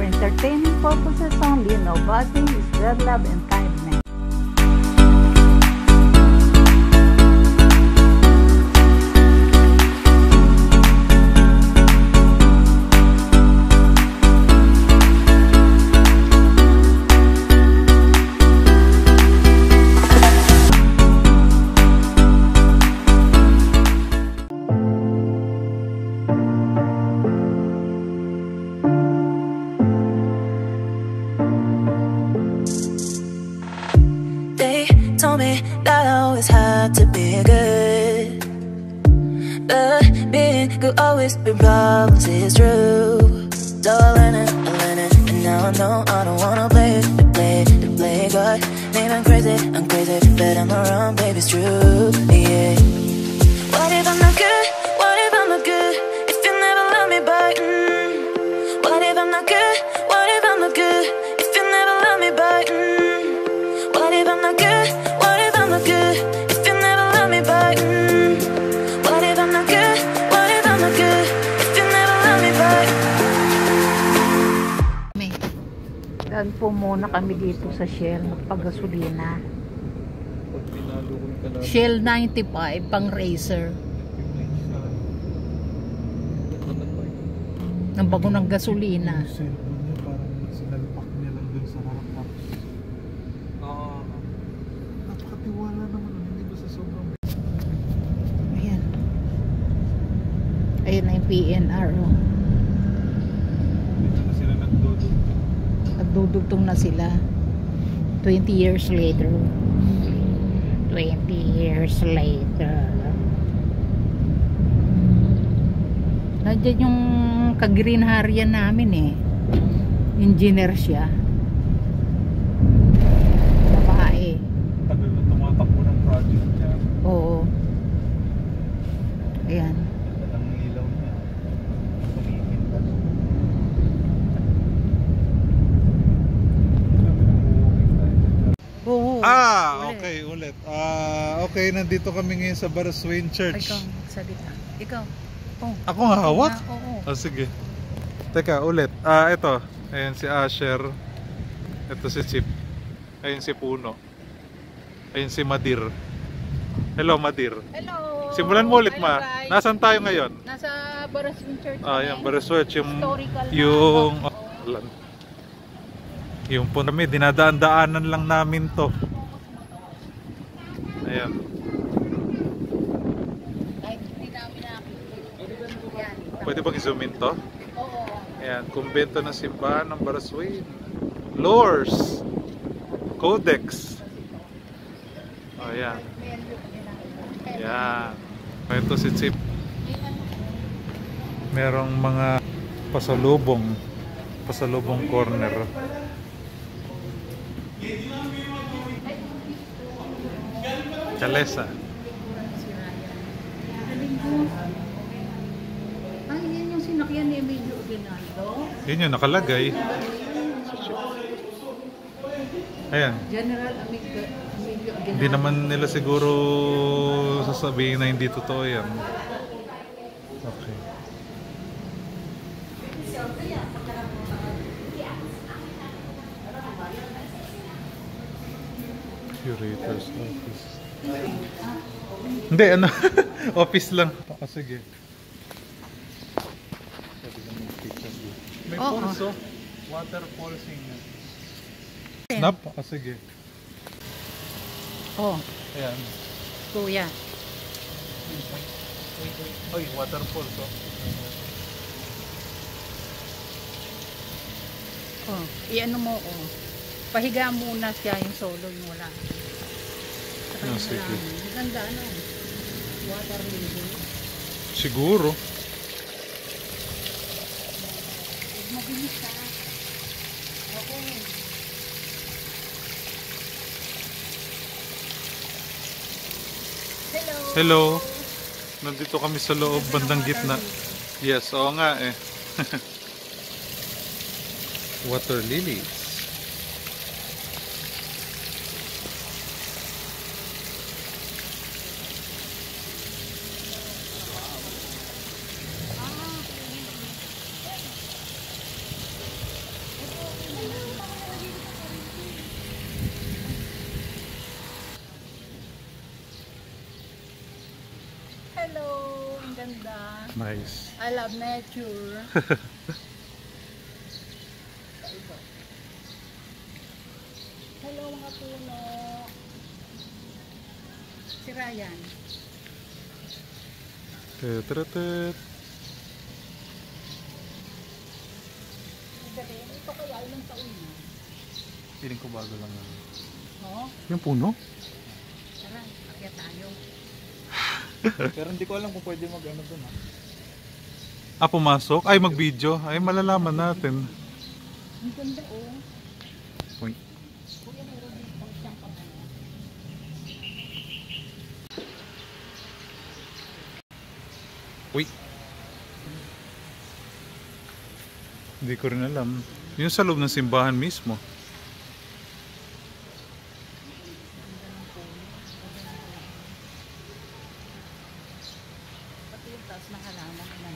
for entertaining purposes only. No body is spread love and kindness. Told me that I always had to be good, but being good always been problems, it's true. So I learned it, and now I know I don't wanna play God. Maybe I'm crazy, but I'm around, baby, it's true, yeah. What if I'm not good? What if I'm not good? If you never love me back, What if I'm not good? What if I'm not good? If you never love me back, What if I'm not good? What if I'm not good? If you never love me back, What if I'm not good? What if I'm not good? If you never love me back. Daan po muna kami dito sa Shell magpagasolina. Shell 95 pang racer. Ang bago ng gasolina. Sinalpak niya lang dun sa harap. Napakatiwala naman, hindi ba sa sobrang... Ayan. Ayan na yung PNR. Oh. Dito na sila nagdudugtong. Nagdudugtong na sila. 20 years later. 20 years later. Nandiyan yung ka-green harian namin eh. Engineer siya. Babae. Tagal na tumatakbo ng project niya. Oo. Ayan. Ang ilaw niya. Tumikintas. Oo. Okay, ulit. Okay, nandito kami ngayon sa Baraswain Church. Ikaw, salita. Ikaw. Oh. Ako nga hawak? Oo. Sige. Teka, ulit. Ito. Ayan si Asher. Ito si Chip. Ayan si Puno. Ayan si Madir. Hello, Madir. Hello. Simulan mo ulit, Hello, Ma. guys. Nasaan tayo ngayon? Nasa Baraswain Church. Ayan, Baraswain. Historical Yung po kami, dinadaan-daanan lang namin to. Ayan. Pwede bang i-zoom in to? Oo. Ayan, kumbento ng simbahan ng Baraswain. Lours. Codex. Ayan. Ayan. Ito si Chip. Merong mga pasalubong corner. Kalesa. Ay, yan yung sinakyan ni Emilio Aguinaldo. Yun yung nakalagay. Ayan. General Emilio Aguinaldo. Hindi naman nila siguro sasabihin na hindi totoo yan. Okay. Curator's office. Hindi, ano? Office lang. Sige. May pulso. Water pulsing. Snap? Sige. Oh, Ayan. kuya. Oy, water pulse. Oh, i-ano mo, oh. Pahiga muna siya yung solo yung wala. Oh, sige. Ganda, ano? Water lily. Siguro. Mabinis ka. Okay. Hello. Hello. Nandito kami sa loob, bandang gitna. Yes, oo nga eh. Water lilies. na. Nice. I love nature. Hello mga puno. Si Ryan. Tut. Ito kaya ilang taon na. Feeling ko bago lang yan. No? Yung puno? Tara, akyat tayo. Pero hindi ko alam kung pwede mag-ano doon ha. Ah, pumasok? Ay, mag-video? Ay, malalaman natin. Ang ganda oh. Uy. Kuya, meron din pang siyang pang ano. Uy. Hindi ko rin alam. Yung sa loob ng simbahan mismo. Pati yung taas ng halaman na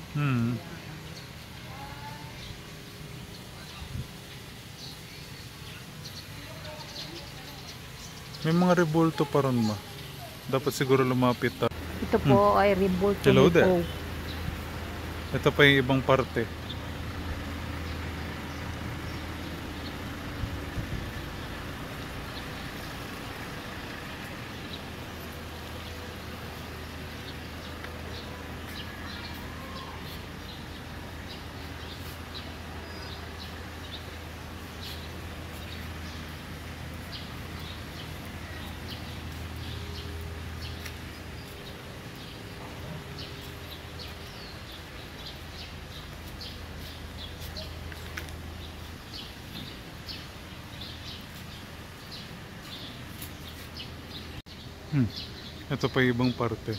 Hmm. May mga rebulto pa ron ma. Dapat siguro lumapit ta. Ito po ay revolt Hello there. Ito pa yung ibang parte. Ito pa yung ibang parte.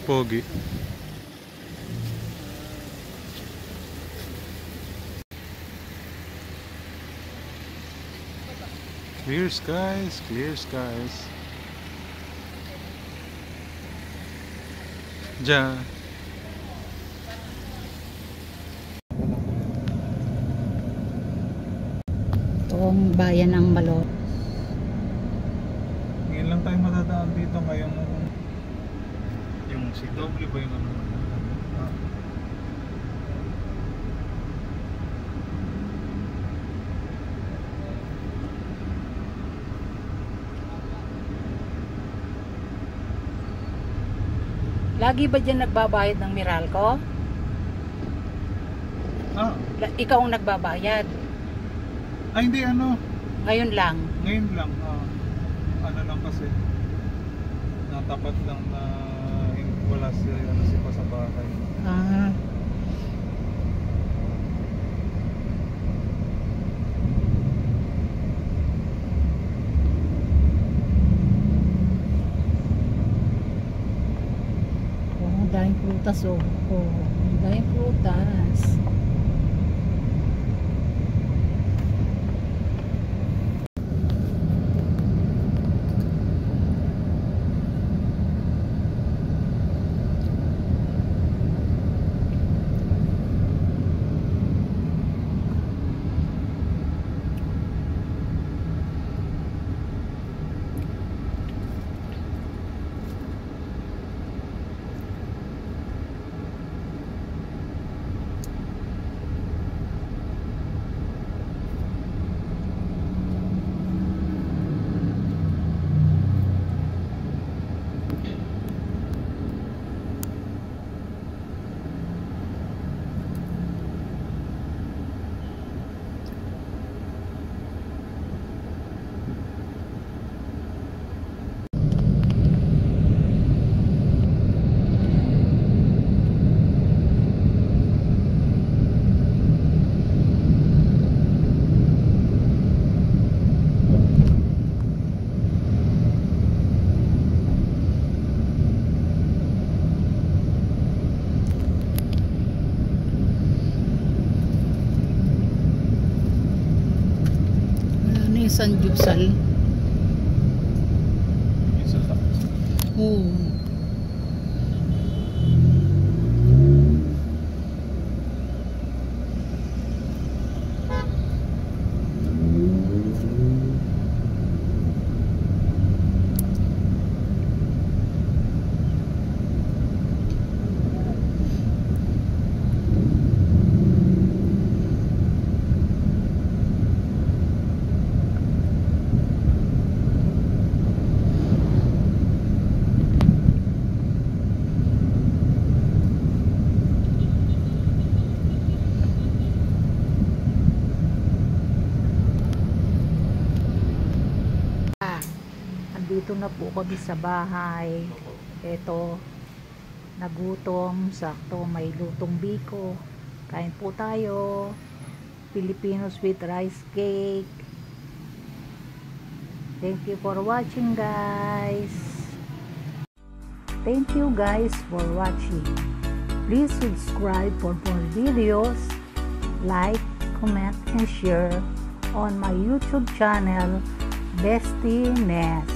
Pogi. Clear skies, clear skies. Diyan. Itong bayan ng Balot. Ngayon lang tayo madadaan dito ngayong yung si W ba yung ano? Ah. Lagi ba dyan nagbabayad ng Meralco? Ah, Ikaw ang nagbabayad. ay hindi ano. Ngayon lang. Ngayon lang. Ano lang kasi. Natapat lang na wala si ano si pa sa bahay. Ah. Oh, daming prutas oh. Oh, daming prutas. Futsal. Isa sa Oo. Andito na po kami sa bahay. Eto, nagutom, sakto may lutong biko. Kain po tayo. Filipino sweet rice cake. Thank you for watching, guys. Thank you guys for watching. Please subscribe for more videos. Like, comment, and share on my YouTube channel, Bestie Nest.